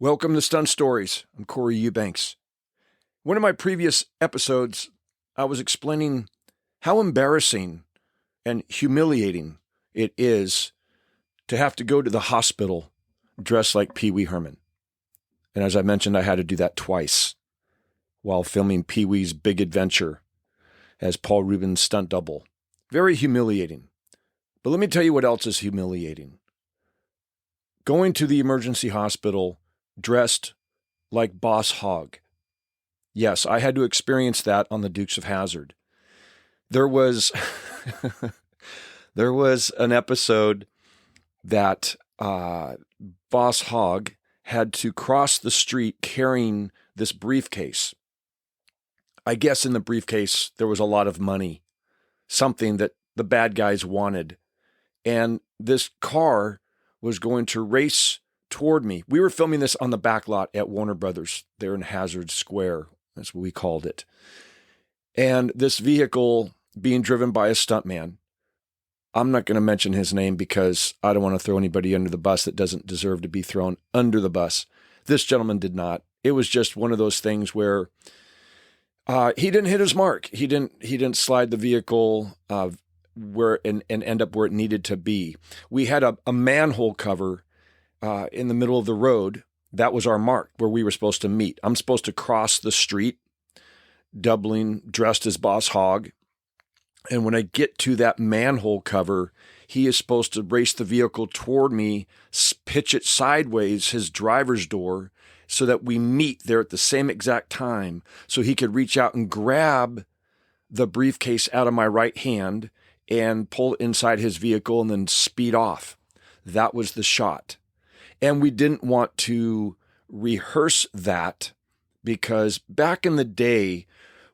Welcome to Stunt Stories. I'm Corey Eubanks. One of my previous episodes, I was explaining how embarrassing and humiliating it is to have to go to the hospital dressed like Pee Wee Herman. And as I mentioned, I had to do that twice while filming Pee Wee's Big Adventure as Paul Rubens' stunt double. Very humiliating. But let me tell you what else is humiliating. Going to the emergency hospital dressed like Boss Hogg. Yes, I had to experience that on the Dukes of Hazzard. There was an episode that Boss Hogg had to cross the street carrying this briefcase. I guess in the briefcase there was a lot of money, something that the bad guys wanted. And this car was going to race toward me. We were filming this on the back lot at Warner Brothers there in Hazard Square. That's what we called it. And this vehicle being driven by a stuntman. I'm not going to mention his name because I don't want to throw anybody under the bus that doesn't deserve to be thrown under the bus. This gentleman did not. It was just one of those things where he didn't hit his mark. He didn't slide the vehicle where and end up where it needed to be. We had a manhole cover in the middle of the road. That was our mark where we were supposed to meet. I'm supposed to cross the street, doubling, dressed as Boss Hogg. And when I get to that manhole cover, he is supposed to race the vehicle toward me, pitch it sideways, his driver's door, so that we meet there at the same exact time, so he could reach out and grab the briefcase out of my right hand and pull it inside his vehicle and then speed off. That was the shot. And we didn't want to rehearse that because back in the day,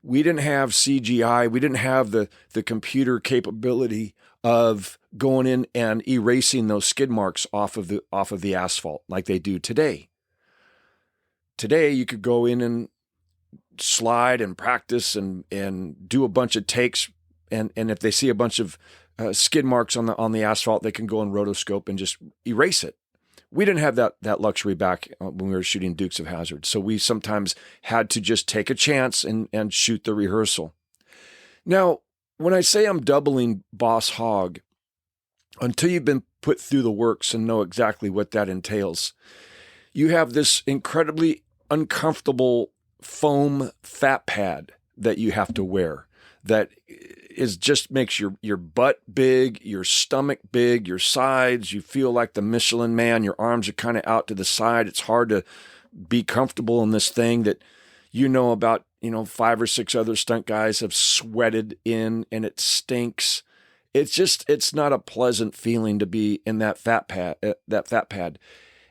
we didn't have CGI. We didn't have the computer capability of going in and erasing those skid marks off of the asphalt like they do today. Today, you could go in and slide and practice and do a bunch of takes. And if they see a bunch of skid marks on the asphalt, they can go and rotoscope and just erase it. We didn't have that luxury back when we were shooting Dukes of Hazzard. So we sometimes had to just take a chance and shoot the rehearsal. Now, when I say I'm doubling Boss Hogg, until you've been put through the works and know exactly what that entails, you have this incredibly uncomfortable foam fat pad that you have to wear that just makes your butt big, your stomach big, your sides. You feel like the Michelin Man. Your arms are kind of out to the side. It's hard to be comfortable in this thing that about 5 or 6 other stunt guys have sweated in, and it stinks. It's not a pleasant feeling to be in that fat pad.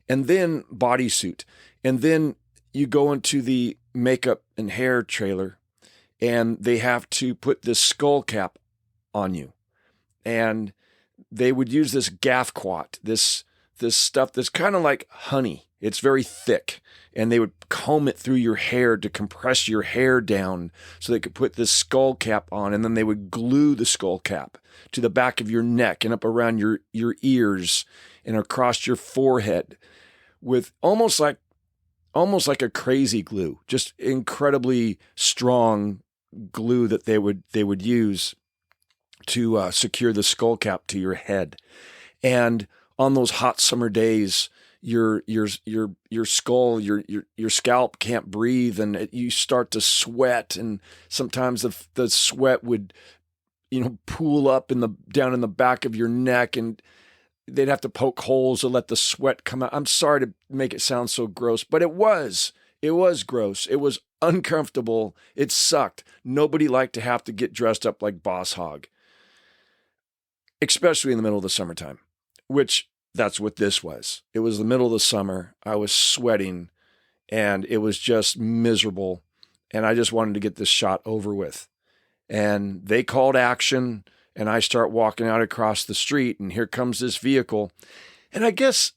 And then bodysuit. And then you go into the makeup and hair trailer, and they have to put this skull cap on you. And they would use this gaffquat, this stuff that's kind of like honey. It's very thick. And they would comb it through your hair to compress your hair down so they could put this skull cap on. And then they would glue the skull cap to the back of your neck and up around your ears and across your forehead with almost like a crazy glue, just incredibly strong glue that they would use to secure the skull cap to your head. And on those hot summer days, your skull, your scalp can't breathe, and you start to sweat, and sometimes the sweat would pool up down in the back of your neck, and they'd have to poke holes to let the sweat come out. I'm sorry to make it sound so gross, but it was gross. It was uncomfortable. It sucked. Nobody liked to have to get dressed up like Boss Hogg, especially in the middle of the summertime, which that's what this was. It was the middle of the summer. I was sweating, and it was just miserable, and I just wanted to get this shot over with. And they called action, and I start walking out across the street, and here comes this vehicle. And I guess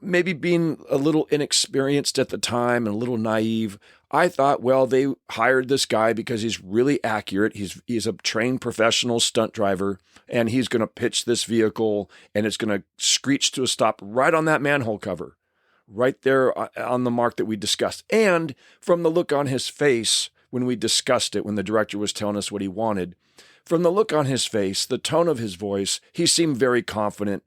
maybe being a little inexperienced at the time and a little naive, I thought, well, they hired this guy because he's really accurate. He's a trained professional stunt driver, and he's going to pitch this vehicle, and it's going to screech to a stop right on that manhole cover, right there on the mark that we discussed. And from the look on his face when we discussed it, when the director was telling us what he wanted, from the look on his face, the tone of his voice, he seemed very confident,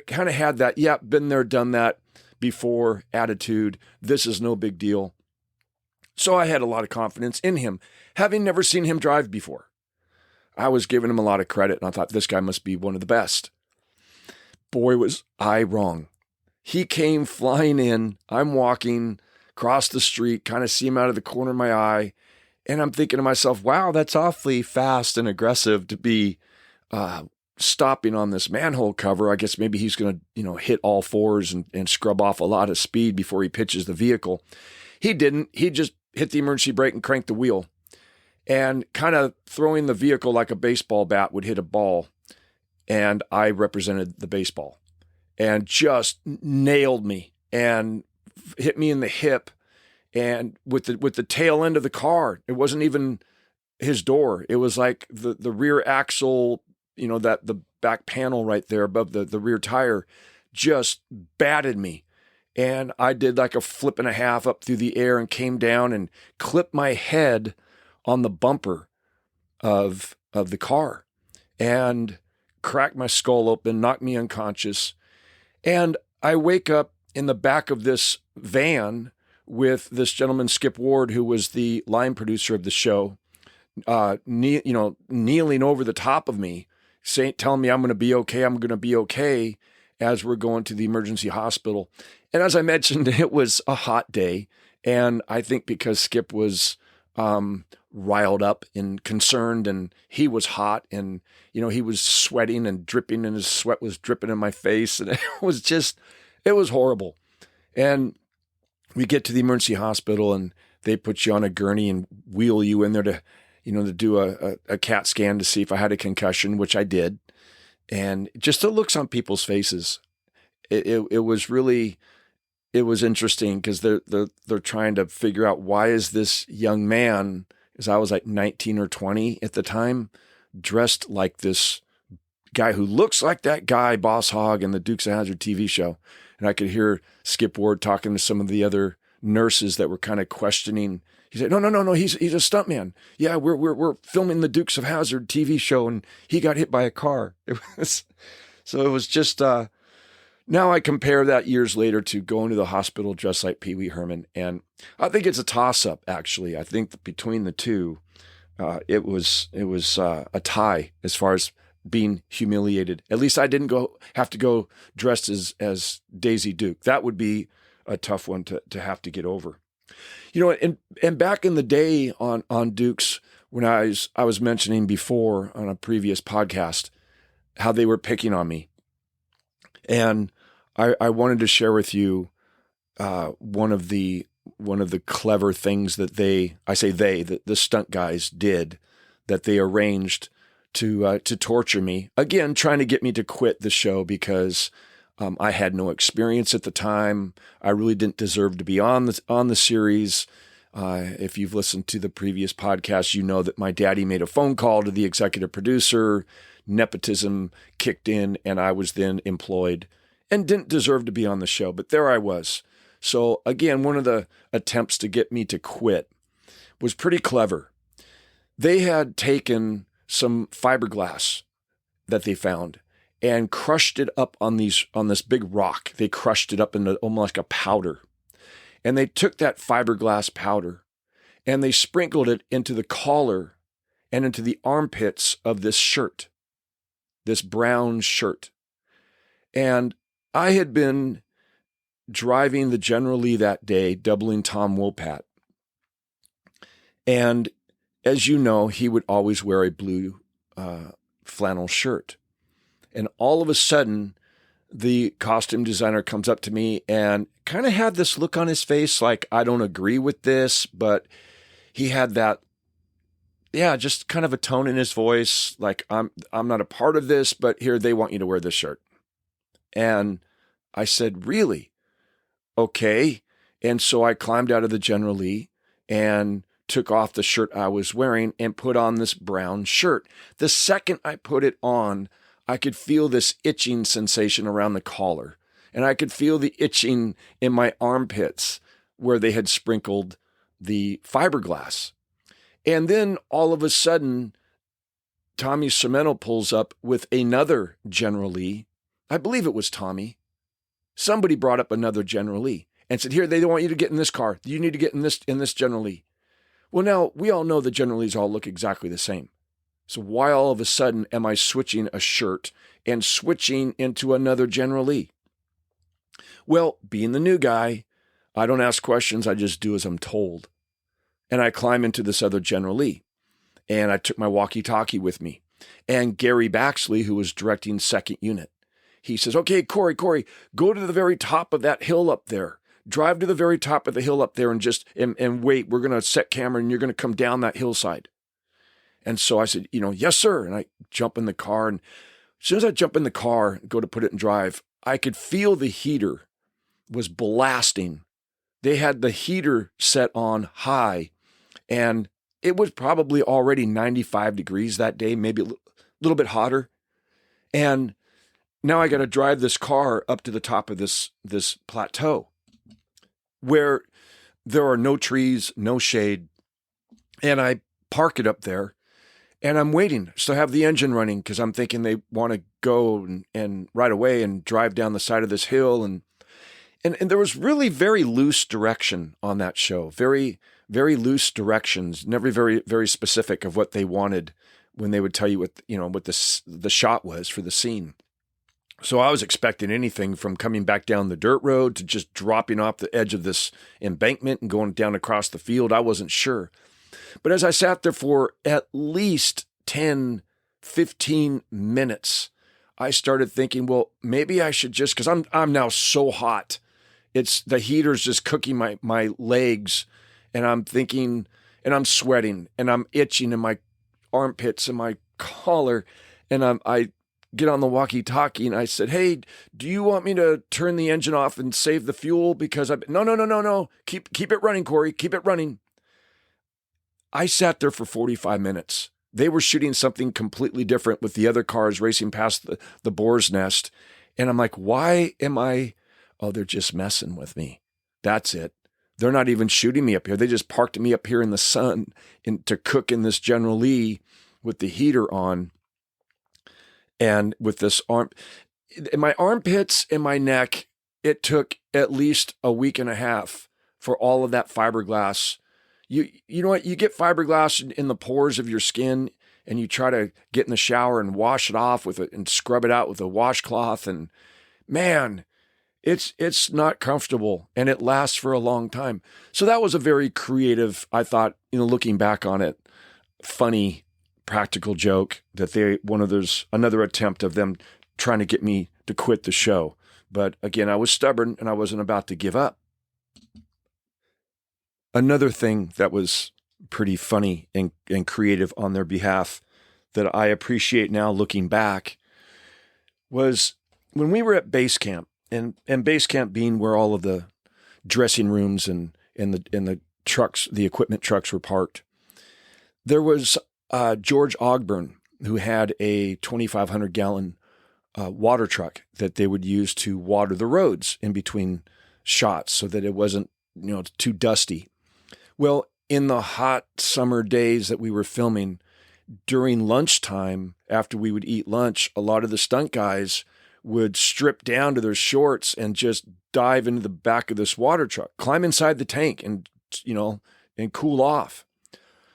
kind of had that, yeah, been there, done that before attitude. This is no big deal. So I had a lot of confidence in him, having never seen him drive before. I was giving him a lot of credit, and I thought this guy must be one of the best. Boy, was I wrong. He came flying in. I'm walking across the street, kind of see him out of the corner of my eye, and I'm thinking to myself, wow, that's awfully fast and aggressive to be stopping on this manhole cover. I guess maybe he's going to, hit all fours and scrub off a lot of speed before he pitches the vehicle. He didn't. He just hit the emergency brake and cranked the wheel, and kind of throwing the vehicle like a baseball bat would hit a ball. And I represented the baseball and just nailed me and hit me in the hip. And with the tail end of the car, it wasn't even his door. It was like the rear axle, that the back panel right there above the rear tire just batted me. And I did like a flip and a half up through the air and came down and clipped my head on the bumper of the car and cracked my skull open, knocked me unconscious. And I wake up in the back of this van with this gentleman, Skip Ward, who was the line producer of the show, kneeling over the top of me, telling me I'm going to be okay, as we're going to the emergency hospital. And as I mentioned, it was a hot day. And I think because Skip was riled up and concerned, and he was hot, and, he was sweating and dripping, and his sweat was dripping in my face. And it was horrible. And we get to the emergency hospital, and they put you on a gurney and wheel you in there to do a CAT scan to see if I had a concussion, which I did. And just the looks on people's faces, it was interesting, because they're trying to figure out, why is this young man, because I was like 19 or 20 at the time, dressed like this guy who looks like that guy, Boss Hogg, in the Dukes of Hazzard TV show. And I could hear Skip Ward talking to some of the other nurses that were kind of questioning. He said, no, he's a stuntman. Yeah, we're filming the Dukes of Hazzard TV show, and he got hit by a car. It was just, now I compare that years later to going to the hospital dressed like Pee Wee Herman. And I think it's a toss-up, actually. I think that between the two, it was a tie as far as being humiliated. At least I didn't have to go dressed as Daisy Duke. That would be a tough one to have to get over. And back in the day on Dukes, when I was mentioning before on a previous podcast how they were picking on me. And I wanted to share with you one of the clever things that the stunt guys did, that they arranged to torture me. Again, trying to get me to quit the show, because I had no experience at the time. I really didn't deserve to be on the series. If you've listened to the previous podcast, you know that my daddy made a phone call to the executive producer. Nepotism kicked in, and I was then employed and didn't deserve to be on the show. But there I was. So again, one of the attempts to get me to quit was pretty clever. They had taken some fiberglass that they found and crushed it up on this big rock. They crushed it up into almost like a powder. And they took that fiberglass powder and they sprinkled it into the collar and into the armpits of this shirt, this brown shirt. And I had been driving the General Lee that day, doubling Tom Wopat. And as you know, he would always wear a blue flannel shirt. And all of a sudden, the costume designer comes up to me and kind of had this look on his face like, I don't agree with this, but he had that, just kind of a tone in his voice, like, I'm not a part of this, but here, they want you to wear this shirt. And I said, really? Okay. And so I climbed out of the General Lee and took off the shirt I was wearing and put on this brown shirt. The second I put it on, I could feel this itching sensation around the collar. and I could feel the itching in my armpits where they had sprinkled the fiberglass. And then all of a sudden, Tommy Cimento pulls up with another General Lee. I believe it was Tommy. Somebody brought up another General Lee and said, here, they don't want you to get in this car. You need to get in this General Lee. Well, now, we all know the General Lees all look exactly the same. So why all of a sudden am I switching a shirt and switching into another General Lee? Well, being the new guy, I don't ask questions. I just do as I'm told. And I climb into this other General Lee. And I took my walkie-talkie with me. And Gary Baxley, who was directing 2nd Unit, he says, okay, Corey, go to the very top of that hill up there. Drive to the very top of the hill up there and wait. We're going to set camera and you're going to come down that hillside. And so I said, yes, sir. And I jump in the car. And as soon as I jump in the car, go to put it in drive, I could feel the heater was blasting. They had the heater set on high, and it was probably already 95 degrees that day, maybe a little bit hotter. And now I got to drive this car up to the top of this plateau where there are no trees, no shade. And I park it up there and I'm waiting. So I have the engine running because I'm thinking they want to go and right away and drive down the side of this hill. And there was really very loose direction on that show. Very, very loose directions, never very, very specific of what they wanted when they would tell you what the shot was for the scene. So I was expecting anything from coming back down the dirt road to just dropping off the edge of this embankment and going down across the field. I wasn't sure. But as I sat there for at least 10, 15 minutes, I started thinking, well, maybe I should just, because I'm now so hot. It's the heater's just cooking my legs, and I'm thinking, and I'm sweating, and I'm itching in my armpits and my collar, and I get on the walkie-talkie and I said, hey, do you want me to turn the engine off and save the fuel? Because no. Keep it running, Corey. Keep it running. I sat there for 45 minutes. They were shooting something completely different with the other cars racing past the boar's nest. And I'm like, why am I? Oh, they're just messing with me. That's it. They're not even shooting me up here. They just parked me up here in the sun to cook in this General Lee with the heater on. And with this in my armpits and my neck, it took at least a week and a half for all of that fiberglass. You know what? You get fiberglass in the pores of your skin, and you try to get in the shower and wash it off with it and scrub it out with a washcloth. And man, it's not comfortable, and it lasts for a long time. So that was a very creative, I thought, looking back on it, funny practical joke that another attempt of them trying to get me to quit the show. But again, I was stubborn and I wasn't about to give up. Another thing that was pretty funny and creative on their behalf that I appreciate now looking back was when we were at base camp, and base camp being where all of the dressing rooms and the trucks, the equipment trucks were parked. There was George Ogburn, who had a 2,500 gallon water truck that they would use to water the roads in between shots so that it wasn't, too dusty. Well, in the hot summer days that we were filming, during lunchtime, after we would eat lunch, a lot of the stunt guys would strip down to their shorts and just dive into the back of this water truck, climb inside the tank and cool off.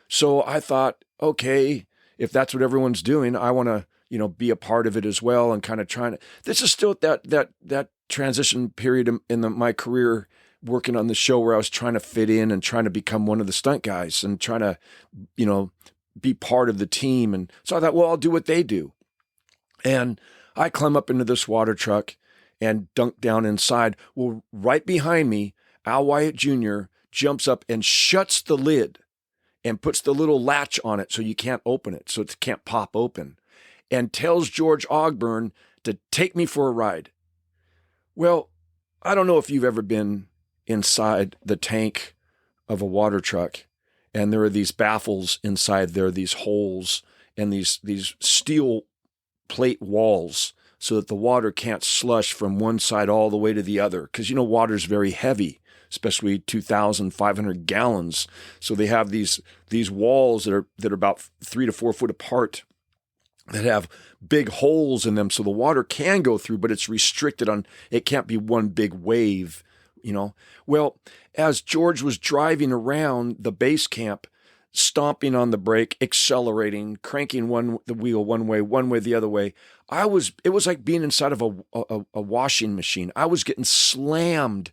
So I thought, okay, if that's what everyone's doing, I want to, be a part of it as well, and kind of trying to. This is still that transition period in my career, working on the show where I was trying to fit in and trying to become one of the stunt guys and trying to, be part of the team. And so I thought, well, I'll do what they do. And I climb up into this water truck and dunk down inside. Well, right behind me, Al Wyatt Jr. jumps up and shuts the lid and puts the little latch on it so you can't open it, so it can't pop open, and tells George Ogburn to take me for a ride. Well, I don't know if you've ever been inside the tank of a water truck, and there are these baffles inside there, these holes, and these steel plate walls so that the water can't slush from one side all the way to the other. Because, water's very heavy, especially 2,500 gallons. So they have these walls that are about 3 to 4 foot apart that have big holes in them, so the water can go through, but it's restricted on, it can't be one big wave, Well, as George was driving around the base camp, stomping on the brake, accelerating, cranking the wheel one way the other way, it was like being inside of a washing machine. I was getting slammed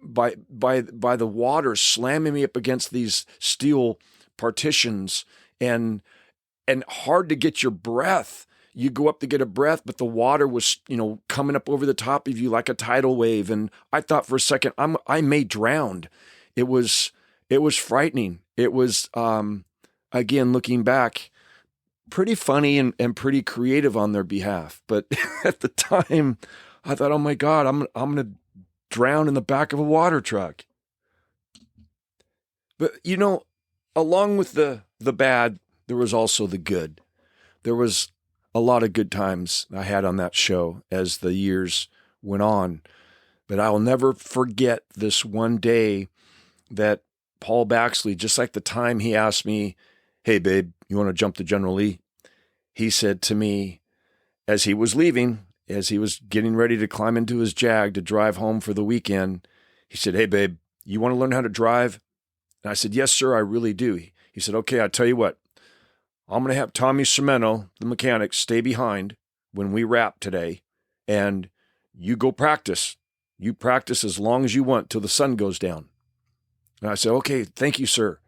by the water, slamming me up against these steel partitions, and hard to get your breath. You go up to get a breath, but the water was, coming up over the top of you like a tidal wave. And I thought for a second, I may drown. It was frightening. It was, again, looking back, pretty funny and pretty creative on their behalf. But at the time, I thought, oh my God, I'm going to drown in the back of a water truck. But, along with the bad, there was also the good. There was a lot of good times I had on that show as the years went on. But I will never forget this one day that Paul Baxley, just like the time he asked me, hey, babe, you want to jump to General Lee? He said to me as he was leaving, as he was getting ready to climb into his Jag to drive home for the weekend, he said, hey, babe, you want to learn how to drive? And I said, yes, sir, I really do. He said, okay, I'll tell you what. I'm going to have Tommy Cimeno, the mechanic, stay behind when we wrap today, and you go practice. You practice as long as you want till the sun goes down. And I said, okay, thank you, sir.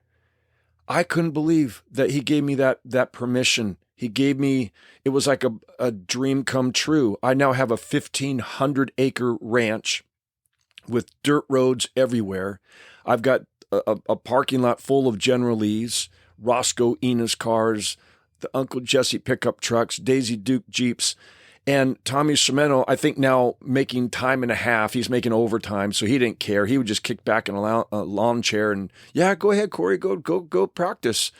I couldn't believe that he gave me that permission. He gave me, it was like a dream come true. I now have a 1,500-acre ranch with dirt roads everywhere. I've got a parking lot full of General Lee's, Roscoe Enos cars, the Uncle Jesse pickup trucks, Daisy Duke Jeeps, and Tommy Cimeno, I think now making time and a half. He's making overtime, so he didn't care. He would just kick back in a lawn chair and, yeah, go ahead, Corey, go practice.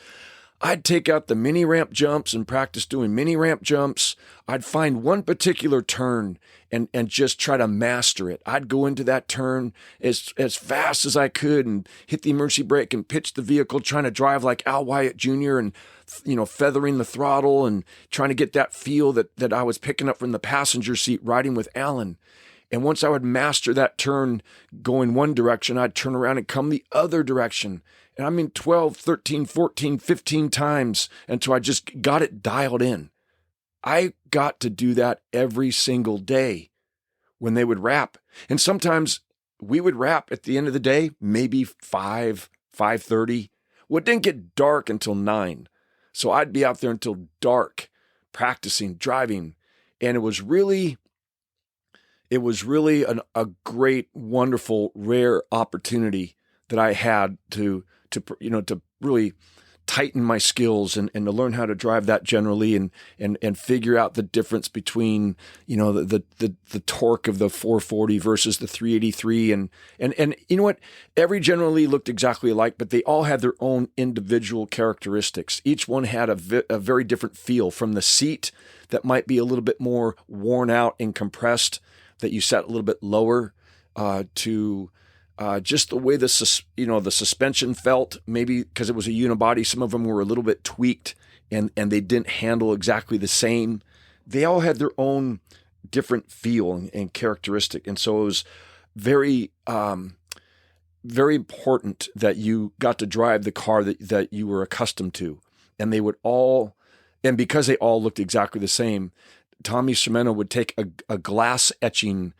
I'd take out the mini ramp jumps and practice doing mini ramp jumps. I'd find one particular turn and just try to master it. I'd go into that turn as fast as I could and hit the emergency brake and pitch the vehicle, trying to drive like Al Wyatt Jr. and, feathering the throttle and trying to get that feel that I was picking up from the passenger seat riding with Alan. And once I would master that turn going one direction, I'd turn around and come the other direction. And I mean 12, 13, 14, 15 times until I just got it dialed in. I got to do that every single day when they would wrap. And sometimes we would wrap at the end of the day, maybe 5:30. Well, it didn't get dark until 9. So I'd be out there until dark practicing, driving. And it was really a great, wonderful, rare opportunity that I had to really tighten my skills and to learn how to drive that General Lee and figure out the difference between, the torque of the 440 versus the 383. And you know what? Every General Lee looked exactly alike, but they all had their own individual characteristics. Each one had a very different feel, from the seat that might be a little bit more worn out and compressed, that you sat a little bit lower, to just the way the suspension felt, maybe because it was a unibody. Some of them were a little bit tweaked and they didn't handle exactly the same. They all had their own different feel and characteristic. And so it was very, very important that you got to drive the car that you were accustomed to. And they would all, and because they all looked exactly the same, Tommy Cimeno would take a glass etcher,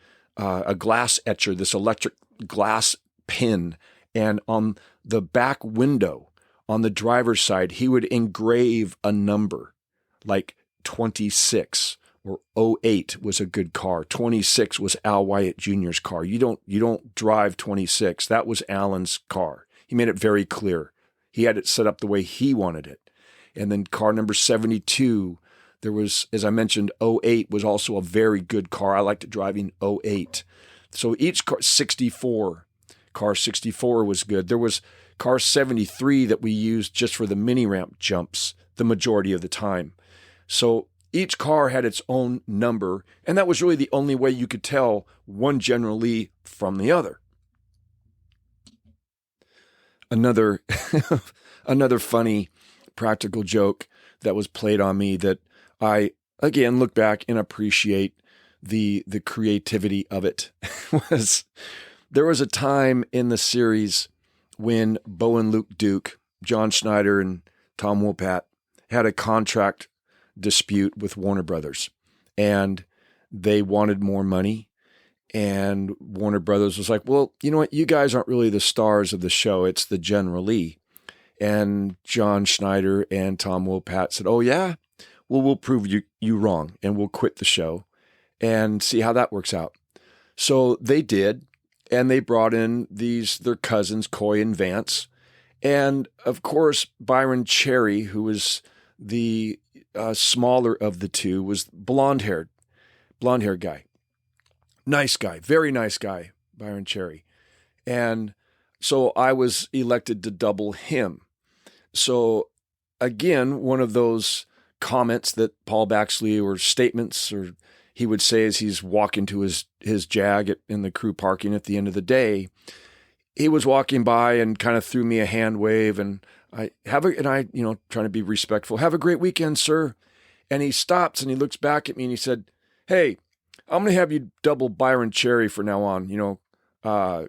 this electric glass pin, and on the back window on the driver's side, he would engrave a number like 26 or '08 was a good car. 26 was Al Wyatt Jr.'s car. You don't drive 26. That was Alan's car. He made it very clear. He had it set up the way he wanted it. And then car number 72, there was, as I mentioned, '08 was also a very good car. I liked driving '08. So each car, car 64 was good. There was car 73 that we used just for the mini ramp jumps the majority of the time. So each car had its own number, and that was really the only way you could tell one General Lee from the other. Another another funny practical joke that was played on me that I again look back and appreciate the creativity of it was there was a time in the series when Bo and Luke Duke, John Schneider and Tom Wopat had a contract dispute with Warner Brothers, and they wanted more money. And Warner Brothers was like, well, you know what? You guys aren't really the stars of the show. It's the General Lee. And John Schneider and Tom Wopat said, oh, yeah? Well, we'll prove you wrong, and we'll quit the show and see how that works out. So they did, and they brought in their cousins, Coy and Vance. And, of course, Byron Cherry, who was the smaller of the two, was blonde-haired guy. Nice guy, very nice guy, Byron Cherry. And so I was elected to double him. So again, one of those comments that Paul Baxley, or statements, or he would say as he's walking to his Jag in the crew parking at the end of the day, he was walking by and kind of threw me a hand wave, and I, trying to be respectful, have a great weekend, sir. And he stops and he looks back at me and he said, hey, I'm going to have you double Byron Cherry for now on,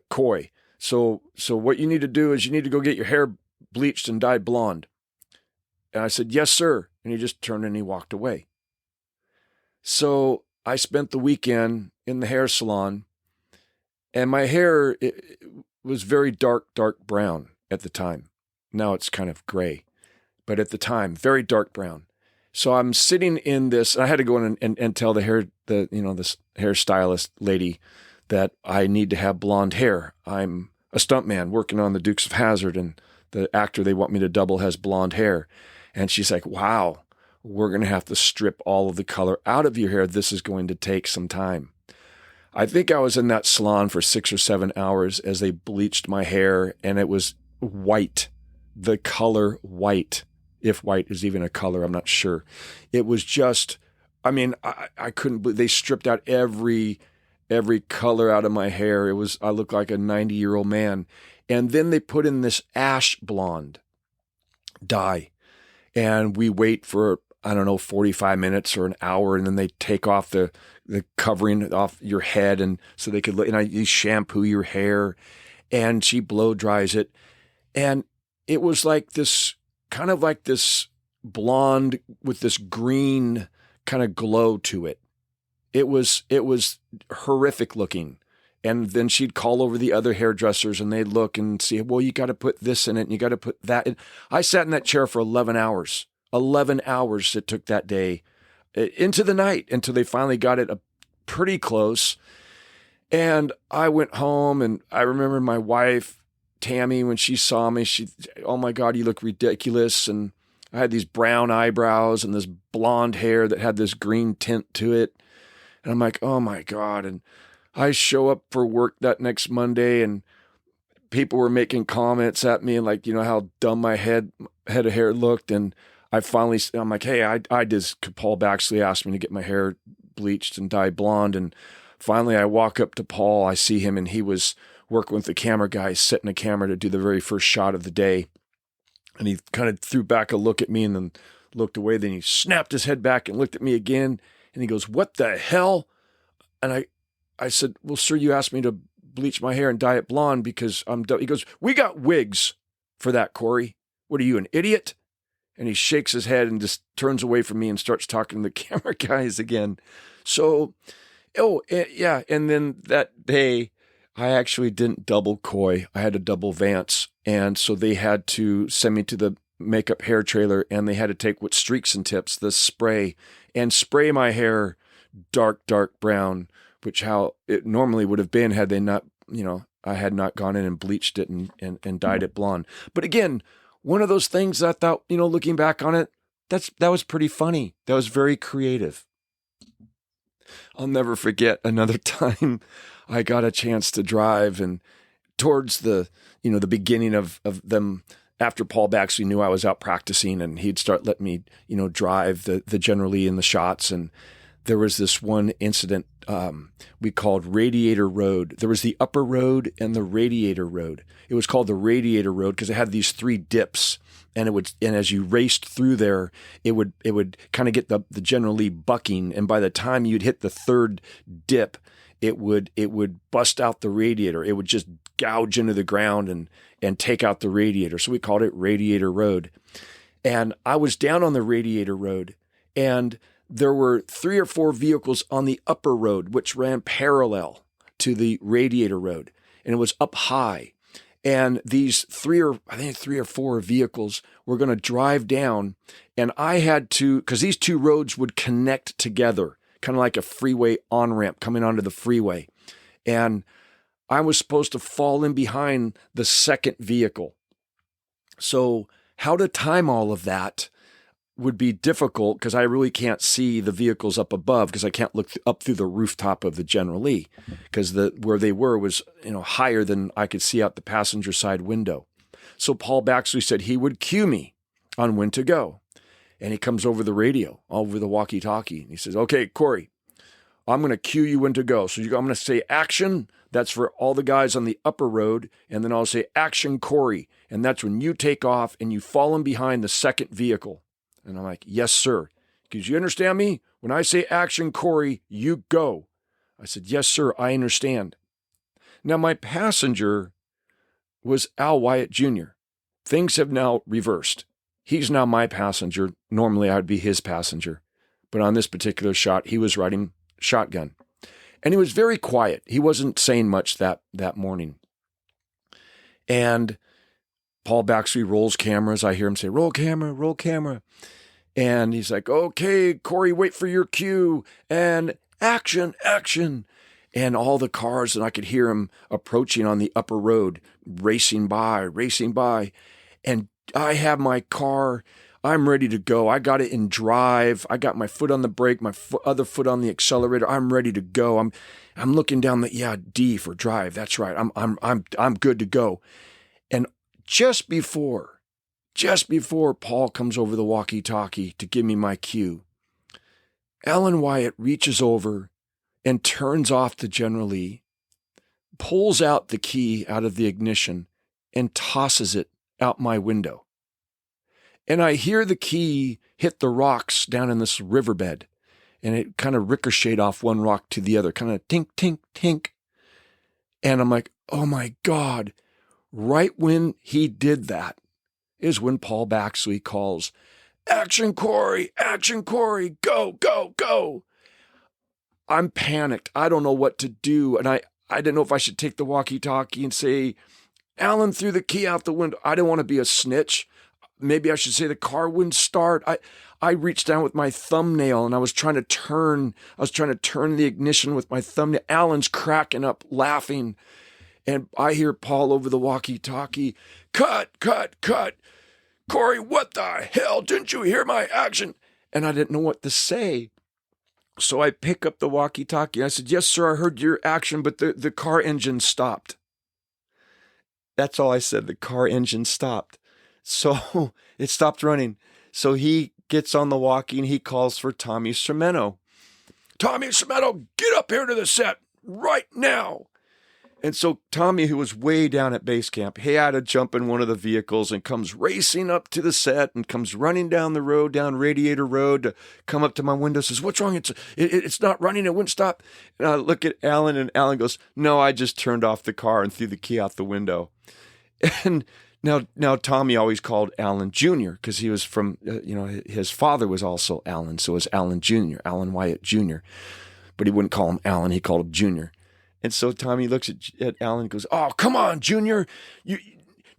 Coy. So what you need to do is you need to go get your hair bleached and dyed blonde. And I said, yes, sir. And he just turned and he walked away. So I spent the weekend in the hair salon, and my hair it was very dark brown at the time. Now it's kind of gray, but at the time, very dark brown. So I'm sitting in this, and I had to go in and tell this hairstylist lady that I need to have blonde hair. I'm a stuntman working on the Dukes of Hazzard, and the actor they want me to double has blonde hair. And she's like, wow, we're going to have to strip all of the color out of your hair. This is going to take some time. I think I was in that salon for 6 or 7 hours as they bleached my hair, and it was white, the color white. If white is even a color, I'm not sure. It was just, I couldn't believe they stripped out every color out of my hair. I looked like a 90-year-old man. And then they put in this ash blonde dye, and we wait for, 45 minutes or an hour, and then they take off the covering off your head, and so they could, you shampoo your hair, and she blow dries it. And it was like this, kind of like this blonde with this green kind of glow to it. It was horrific looking. And then she'd call over the other hairdressers, and they'd look and see, well, you got to put this in it and you got to put that in. I sat in that chair for 11 hours. 11 hours it took that day into the night until they finally got it pretty close. And I went home, and I remember my wife, Tammy, when she saw me, oh my God, you look ridiculous. And I had these brown eyebrows and this blonde hair that had this green tint to it. And I'm like, oh my God. And I show up for work that next Monday, and people were making comments at me, and how dumb my head of hair looked. And I'm like, hey, Paul Baxley asked me to get my hair bleached and dyed blonde. And finally I walk up to Paul, I see him, and he was working with the camera guy, setting a camera to do the very first shot of the day. And he kind of threw back a look at me and then looked away. Then he snapped his head back and looked at me again. And he goes, what the hell? And I said, well, sir, you asked me to bleach my hair and dye it blonde because I'm done. He goes, we got wigs for that, Corey. What are you, an idiot? And he shakes his head and just turns away from me and starts talking to the camera guys again. So, yeah. And then that day, I actually didn't double Coy. I had to double Vance. And so they had to send me to the makeup hair trailer, and they had to take what Streaks and Tips, the spray, and spray my hair dark brown, which how it normally would have been had they not, I had not gone in and bleached it and dyed it blonde. But again, one of those things I thought, looking back on it, that was pretty funny. That was very creative. I'll never forget another time I got a chance to drive, and towards the beginning of them after Paul Baxley knew I was out practicing, and he'd start letting me, drive the General Lee in the shots. And there was this one incident we called Radiator Road. There was the Upper Road and the Radiator Road. It was called the Radiator Road because it had these 3 dips, and as you raced through there, it would kind of get the General Lee bucking, and by the time you'd hit the 3rd dip, it would bust out the radiator. It would just gouge into the ground and take out the radiator. So we called it Radiator Road. And I was down on the Radiator Road, and there were 3 or 4 vehicles on the Upper Road, which ran parallel to the Radiator Road, and it was up high. And these 3 or 4 vehicles were going to drive down, and I had to, because these 2 roads would connect together, kind of like a freeway on-ramp coming onto the freeway. And I was supposed to fall in behind the 2nd vehicle. So how to time all of that would be difficult because I really can't see the vehicles up above because I can't look up through the rooftop of the General Lee because where they were was higher than I could see out the passenger side window. So Paul Baxley said he would cue me on when to go. And he comes over the radio, over the walkie-talkie, and he says, "Okay, Corey, I'm going to cue you when to go. So I'm going to say action. That's for all the guys on the Upper Road. And then I'll say action, Corey. And that's when you take off and you fall in behind the 2nd vehicle." And I'm like, "Yes, sir." Because you understand me? When I say action, Corey, you go. I said, "Yes, sir, I understand." Now, my passenger was Al Wyatt Jr. Things have now reversed. He's now my passenger. Normally, I'd be his passenger. But on this particular shot, he was riding shotgun. And he was very quiet. He wasn't saying much that morning. And Paul Baxley rolls cameras. I hear him say, roll camera, roll camera. And he's like, "Okay, Corey, wait for your cue. And action, action." And all the cars, and I could hear him approaching on the Upper Road, racing by. And I have my car. I'm ready to go. I got it in drive. I got my foot on the brake, my other foot on the accelerator. I'm ready to go. I'm looking down D for drive. That's right. I'm good to go. And just before Paul comes over the walkie-talkie to give me my cue, Alan Wyatt reaches over and turns off the General Lee, pulls out the key out of the ignition, and tosses it out my window. And I hear the key hit the rocks down in this riverbed, and it kind of ricocheted off one rock to the other, kind of tink, tink, tink. And I'm like, oh my God. Right when he did that is when Paul Baxley calls, action, Corey, go, go, go. I'm panicked. I don't know what to do. And I didn't know if I should take the walkie-talkie and say, Alan threw the key out the window. I didn't want to be a snitch. Maybe I should say the car wouldn't start. I reached down with my thumbnail and I was trying to turn the ignition with my thumbnail. Alan's cracking up, laughing. And I hear Paul over the walkie-talkie, cut, cut, cut. Corey, what the hell? Didn't you hear my action? And I didn't know what to say. So I pick up the walkie-talkie. I said, yes, sir, I heard your action, but the car engine stopped. That's all I said. The car engine stopped. So it stopped running. So he gets on the walkie and he calls for Tommy Sermento. Tommy Sermento, get up here to the set right now. And so Tommy, who was way down at base camp, he had to jump in one of the vehicles and comes racing up to the set and comes running down the road, down Radiator Road, to come up to my window, says, what's wrong? It's not running. It wouldn't stop. And I look at Alan and Alan goes, no, I just turned off the car and threw the key out the window. And now Tommy always called Alan Jr. because he was from, his father was also Alan. So it was Alan Jr., Alan Wyatt Jr. But he wouldn't call him Alan. He called him Jr. And so Tommy looks at Alan and goes, oh, come on, Junior.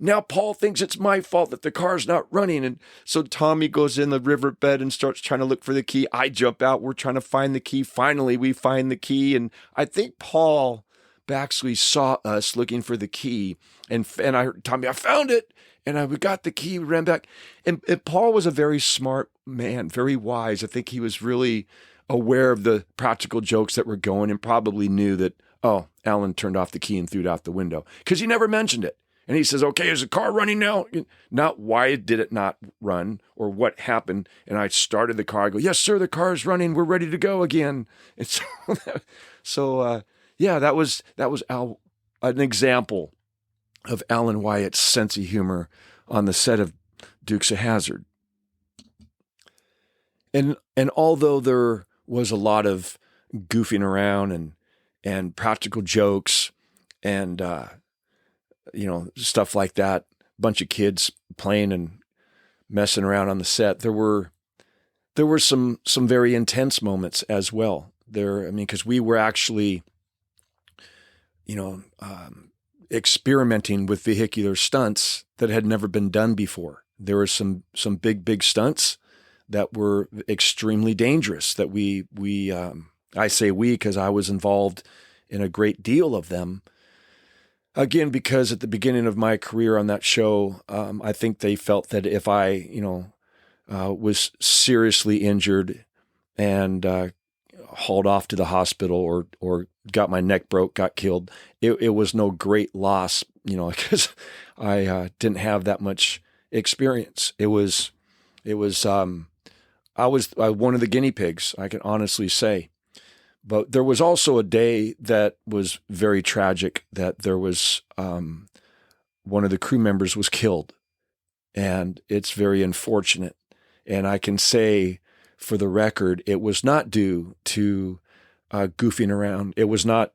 Now Paul thinks it's my fault that the car's not running. And so Tommy goes in the riverbed and starts trying to look for the key. I jump out. We're trying to find the key. Finally, we find the key. And I think Paul Baxley saw us looking for the key. And I heard Tommy, I found it. And we got the key, we ran back. And Paul was a very smart man, very wise. I think he was really aware of the practical jokes that were going and probably knew that, oh, Alan turned off the key and threw it out the window. Because he never mentioned it. And he says, okay, is the car running now? Not why did it not run or what happened. And I started the car. I go, yes, sir, the car is running. We're ready to go again. And yeah, that was an example of Alan Wyatt's sense of humor on the set of Dukes of Hazzard. And although there was a lot of goofing around and practical jokes and stuff like that, bunch of kids playing and messing around on the set, there were some very intense moments as well. Because we were actually experimenting with vehicular stunts that had never been done before. There were some big stunts that were extremely dangerous that I say we because I was involved in a great deal of them. Again, because at the beginning of my career on that show, I think they felt that if I, was seriously injured and hauled off to the hospital or got my neck broke, got killed, it was no great loss, because I didn't have that much experience. I was one of the guinea pigs, I can honestly say. But there was also a day that was very tragic, that there was one of the crew members was killed. And it's very unfortunate. And I can say for the record, it was not due to goofing around. It was not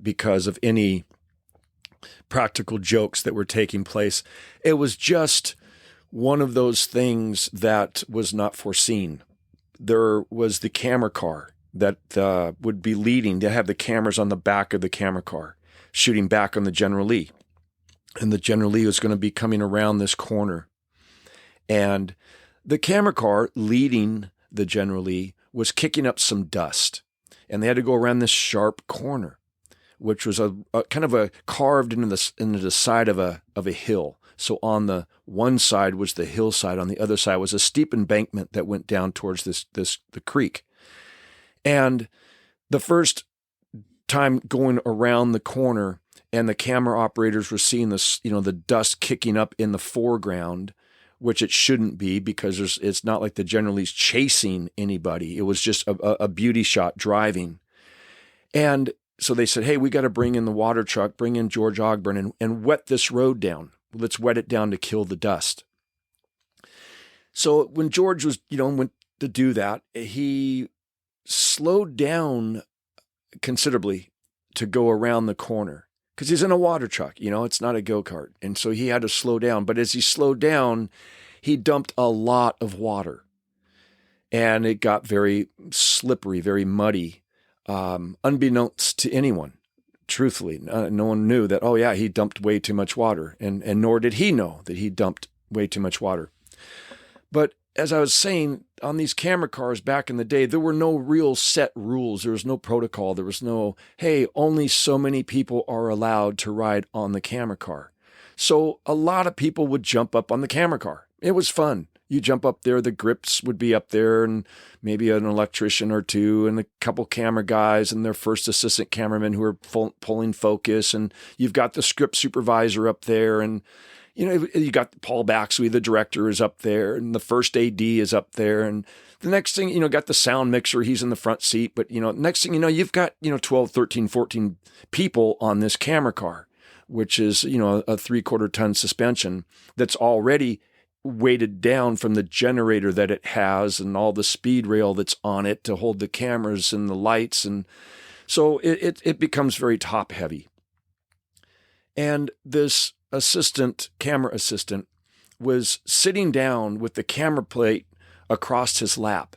because of any practical jokes that were taking place. It was just one of those things that was not foreseen. There was the camera car that would be leading. They have the cameras on the back of the camera car, shooting back on the General Lee. And the General Lee was going to be coming around this corner. And the camera car leading the General Lee was kicking up some dust. And they had to go around this sharp corner, which was a kind of a carved into the side of a hill. So on the one side was the hillside, on the other side was a steep embankment that went down towards the creek. And the first time going around the corner and the camera operators were seeing this, the dust kicking up in the foreground, which it shouldn't be because it's not like the General Lee's chasing anybody. It was just a beauty shot driving. And so they said, hey, we got to bring in the water truck, bring in George Ogburn and wet this road down. Let's wet it down to kill the dust. So when George was, went to do that, he slowed down considerably to go around the corner because he's in a water truck, it's not a go-kart. And so he had to slow down. But as he slowed down, he dumped a lot of water and it got very slippery, very muddy, unbeknownst to anyone. Truthfully, no one knew that, oh yeah, he dumped way too much water. And nor did he know that he dumped way too much water. But as I was saying, on these camera cars back in the day, there were no real set rules. There was no protocol. There was no, hey, only so many people are allowed to ride on the camera car. So a lot of people would jump up on the camera car. It was fun. You jump up there, the grips would be up there and maybe an electrician or two and a couple camera guys and their first assistant cameraman who are pulling focus. And you've got the script supervisor up there and you got Paul Baxley, the director, is up there, and the first AD is up there, and the next thing, got the sound mixer, he's in the front seat, but, next thing you've got, 12, 13, 14 people on this camera car, which is, a 3/4 ton suspension that's already weighted down from the generator that it has and all the speed rail that's on it to hold the cameras and the lights, and so it becomes very top heavy. And this camera assistant was sitting down with the camera plate across his lap.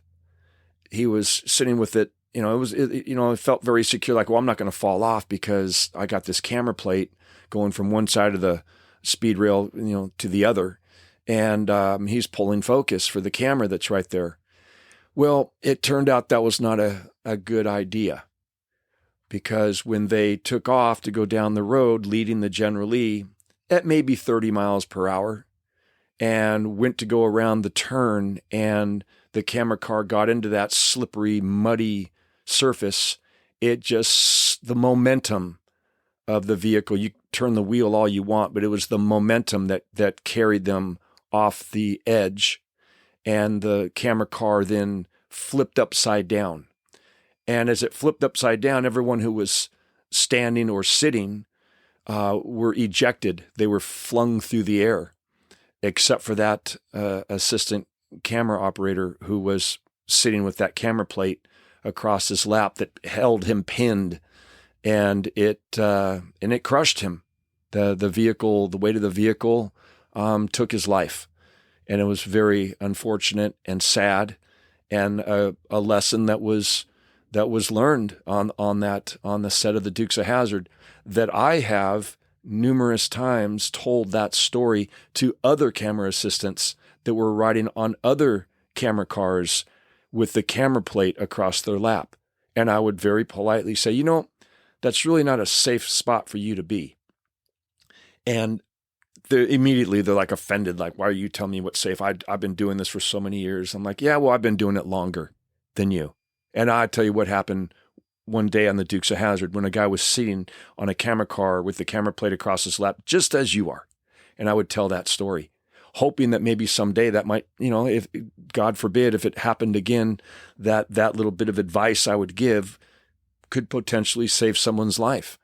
He was sitting with it, it felt very secure, like, well, I'm not going to fall off because I got this camera plate going from one side of the speed rail, to the other. And he's pulling focus for the camera that's right there. Well, it turned out that was not a good idea because when they took off to go down the road leading the General Lee, at maybe 30 miles per hour and went to go around the turn and the camera car got into that slippery, muddy surface. The momentum of the vehicle, you turn the wheel all you want, but it was the momentum that carried them off the edge, and the camera car then flipped upside down. And as it flipped upside down, everyone who was standing or sitting were ejected. They were flung through the air, except for that assistant camera operator who was sitting with that camera plate across his lap that held him pinned, and it crushed him. The vehicle, the weight of the vehicle, took his life, and it was very unfortunate and sad, and a lesson that was learned on the set of the Dukes of Hazzard, that I have numerous times told that story to other camera assistants that were riding on other camera cars with the camera plate across their lap. And I would very politely say, that's really not a safe spot for you to be. And immediately they're like offended, like, why are you telling me what's safe? I've been doing this for so many years. I'm like, yeah, well, I've been doing it longer than you. And I tell you what happened one day on the Dukes of Hazzard when a guy was sitting on a camera car with the camera plate across his lap, just as you are. And I would tell that story, hoping that maybe someday that might, if God forbid, if it happened again, that little bit of advice I would give could potentially save someone's life.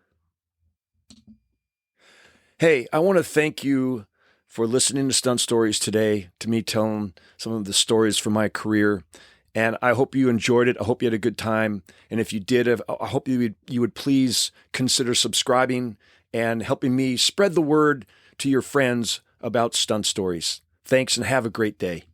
Hey, I want to thank you for listening to Stunt Stories today, to me telling some of the stories from my career. And I hope you enjoyed it. I hope you had a good time. And if you did, I hope you would please consider subscribing and helping me spread the word to your friends about Stunt Stories. Thanks, and have a great day.